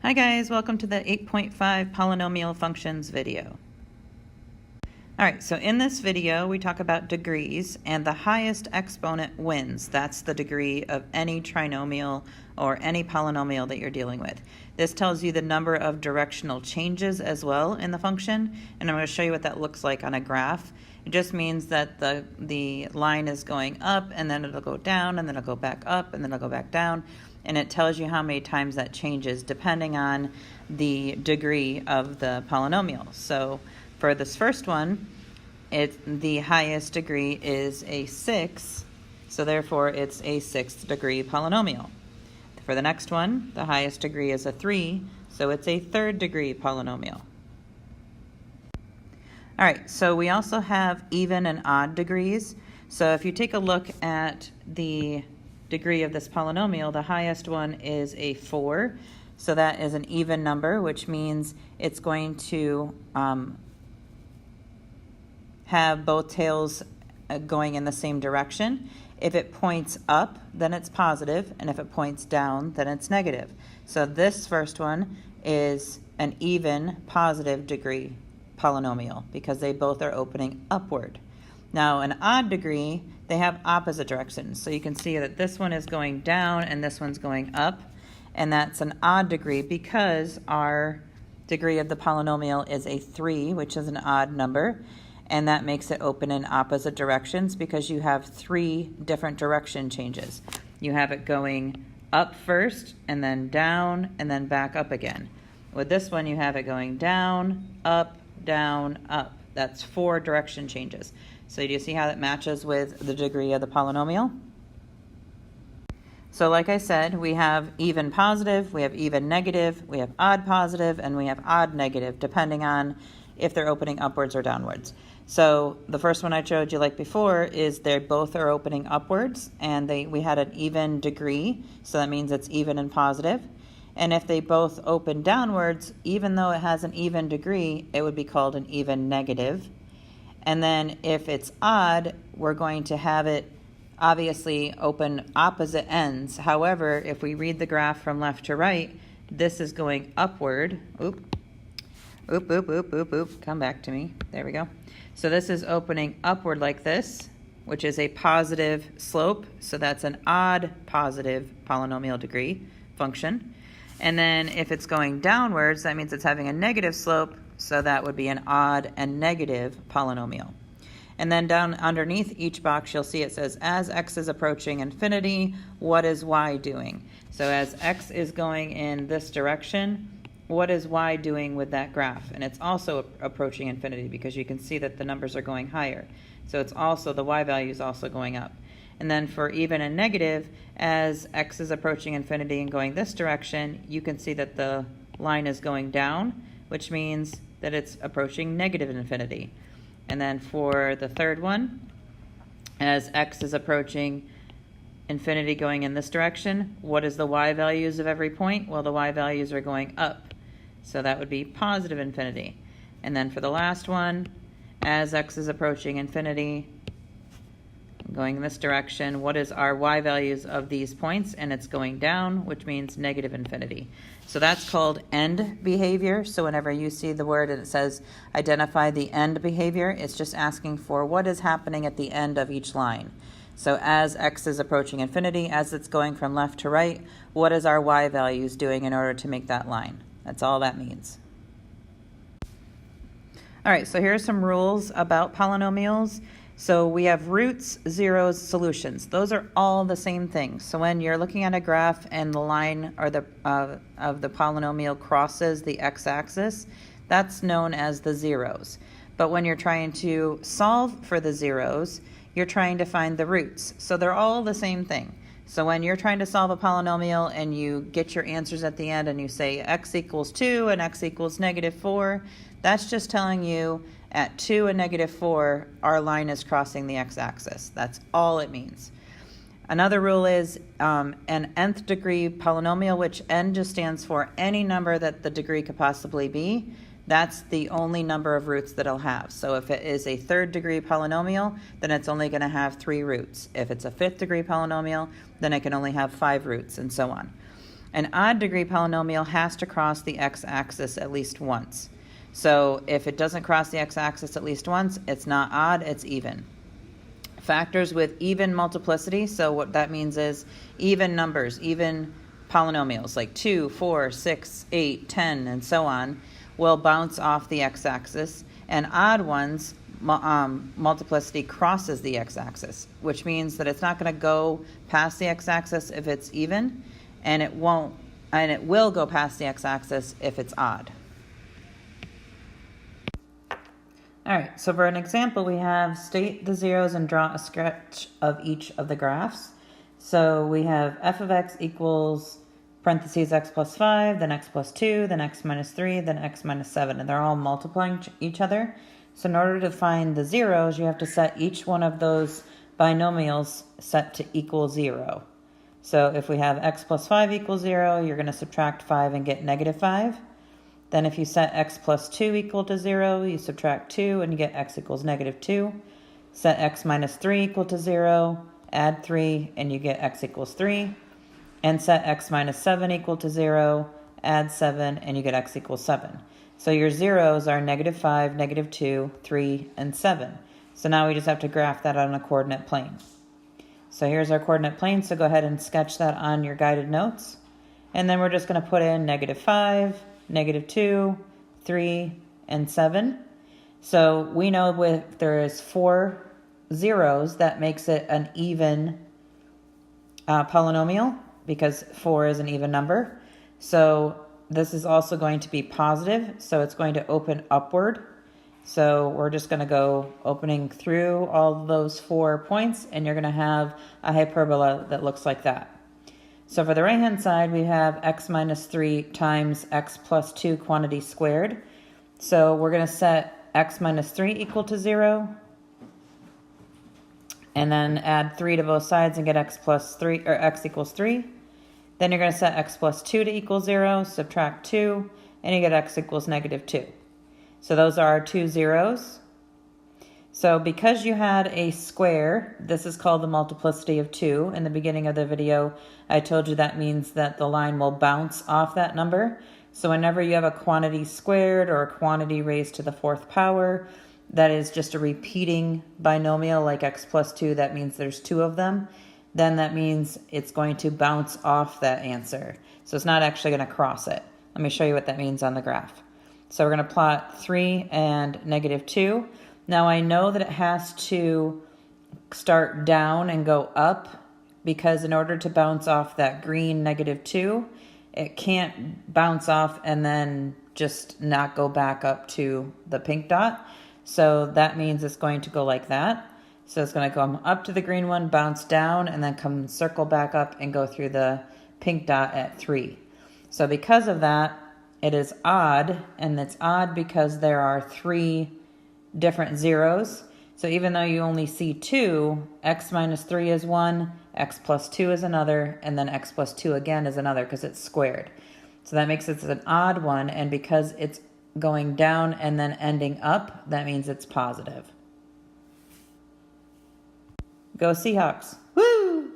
Hi guys, welcome to the 8.5 Polynomial Functions video. Alright, so in this video we talk about degrees, and the highest exponent wins. That's the degree of any trinomial or any polynomial that you're dealing with. This tells you the number of directional changes as well in the function, and I'm going to show you what that looks like on a graph. It just means that the line is going up, and then it'll go down, and then it'll go back up, and then it'll go back down. And it tells you how many times that changes depending on the degree of the polynomial. So for this first one, the highest degree is a 6, so therefore it's a 6th degree polynomial. For the next one, the highest degree is a 3, so it's a 3rd degree polynomial. All right, so we also have even and odd degrees. So if you take a look at the degree of this polynomial, the highest one is a 4, so that is an even number, which means it's going to have both tails going in the same direction. If it points up, then it's positive, and if it points down, then it's negative. So this first one is an even positive degree polynomial because they both are opening upward. Now, an odd degree, they have opposite directions. So you can see that this one is going down and this one's going up, and that's an odd degree because our degree of the polynomial is a 3, which is an odd number, and that makes it open in opposite directions because you have 3 different direction changes. You have it going up first, and then down, and then back up again. With this one, you have it going down, up, up. That's 4 direction changes. So do you see how that matches with the degree of the polynomial? So like I said, we have even positive, we have even negative, we have odd positive, and we have odd negative, depending on if they're opening upwards or downwards. So the first one I showed you like before is they both are opening upwards, and we had an even degree, so that means it's even and positive. And if they both open downwards, even though it has an even degree, it would be called an even negative. And then if it's odd, we're going to have it obviously open opposite ends. However, if we read the graph from left to right, this is going upward. Come back to me. There we go. So this is opening upward like this, which is a positive slope. So that's an odd positive polynomial degree function. And then if it's going downwards, that means it's having a negative slope. So that would be an odd and negative polynomial. And then down underneath each box, you'll see it says, as x is approaching infinity, what is y doing? So as x is going in this direction, what is y doing with that graph? And it's also approaching infinity because you can see that the numbers are going higher. So it's also, the y value is also going up. And then for even and negative, as x is approaching infinity and going this direction, you can see that the line is going down, which means that it's approaching negative infinity. And then for the third one, as x is approaching infinity going in this direction, what is the y values of every point? Well, the y values are going up. So that would be positive infinity. And then for the last one, as x is approaching infinity, going in this direction, what is our y values of these points? And it's going down, which means negative infinity. So that's called end behavior. So whenever you see the word and it says identify the end behavior, it's just asking for what is happening at the end of each line. So as x is approaching infinity, as it's going from left to right, what is our y values doing in order to make that line? That's all that means. All right, so here are some rules about polynomials. So we have roots, zeros, solutions. Those are all the same thing. So when you're looking at a graph and the line or of the polynomial crosses the x-axis, that's known as the zeros. But when you're trying to solve for the zeros, you're trying to find the roots. So they're all the same thing. So when you're trying to solve a polynomial and you get your answers at the end and you say x equals 2 and x equals negative 4, that's just telling you at 2 and negative 4, our line is crossing the x-axis. That's all it means. Another rule is an nth degree polynomial, which n just stands for any number that the degree could possibly be. that's the only number of roots that it'll have. So if it is a third degree polynomial, then it's only going to have 3 roots. If it's a fifth degree polynomial, then it can only have 5 roots, and so on. An odd degree polynomial has to cross the x-axis at least once. So if it doesn't cross the x-axis at least once, it's not odd, it's even. Factors with even multiplicity, so what that means is even numbers, even polynomials like 2, 4, 6, 8, 10, and so on, will bounce off the x-axis, and odd ones, multiplicity crosses the x-axis, which means that it's not going to go past the x-axis if it's even, and it will go past the x-axis if it's odd. All right, so for an example, we have state the zeros and draw a sketch of each of the graphs. So we have f of x equals parentheses x plus 5, then x plus 2, then x minus 3, then x minus 7, and they're all multiplying each other. So in order to find the zeros, you have to set each one of those binomials set to equal 0. So if we have x plus 5 equals 0, you're going to subtract 5 and get negative 5. Then if you set x plus 2 equal to 0, you subtract 2 and you get x equals negative 2. Set x minus 3 equal to 0, add 3 and you get x equals 3. And set x minus 7 equal to 0, add 7 and you get x equals 7. So your zeros are negative 5, negative 2, 3, and 7. So now we just have to graph that on a coordinate plane. So here's our coordinate plane, so go ahead and sketch that on your guided notes. And then we're just going to put in negative 5, negative 2, 3, and 7. So we know if there is 4 zeros, that makes it an even polynomial, because 4 is an even number. So this is also going to be positive, so it's going to open upward. So we're just going to go opening through all those 4 points, and you're going to have a hyperbola that looks like that. So for the right-hand side, we have x minus 3 times x plus 2 quantity squared. So we're going to set x minus 3 equal to 0, and then add 3 to both sides and get x plus 3, or x equals 3. Then you're going to set x plus 2 to equal 0, subtract 2, and you get x equals negative 2. So those are our 2 zeros. So because you had a square, this is called the multiplicity of 2. In the beginning of the video, I told you that means that the line will bounce off that number. So whenever you have a quantity squared or a quantity raised to the 4th power, that is just a repeating binomial like x plus 2, that means there's 2 of them, then that means it's going to bounce off that answer. So it's not actually going to cross it. Let me show you what that means on the graph. So we're going to plot 3 and negative 2. Now I know that it has to start down and go up, because in order to bounce off that green negative 2, it can't bounce off and then just not go back up to the pink dot. So that means it's going to go like that. So it's going to come up to the green one, bounce down, and then come circle back up and go through the pink dot at 3. So because of that, it is odd, and it's odd because there are 3 different zeros. So even though you only see 2, x minus 3 is 1, x plus 2 is another, and then x plus 2 again is another because it's squared. So that makes it an odd one, and because it's going down and then ending up, that means it's positive. Go Seahawks. Woo!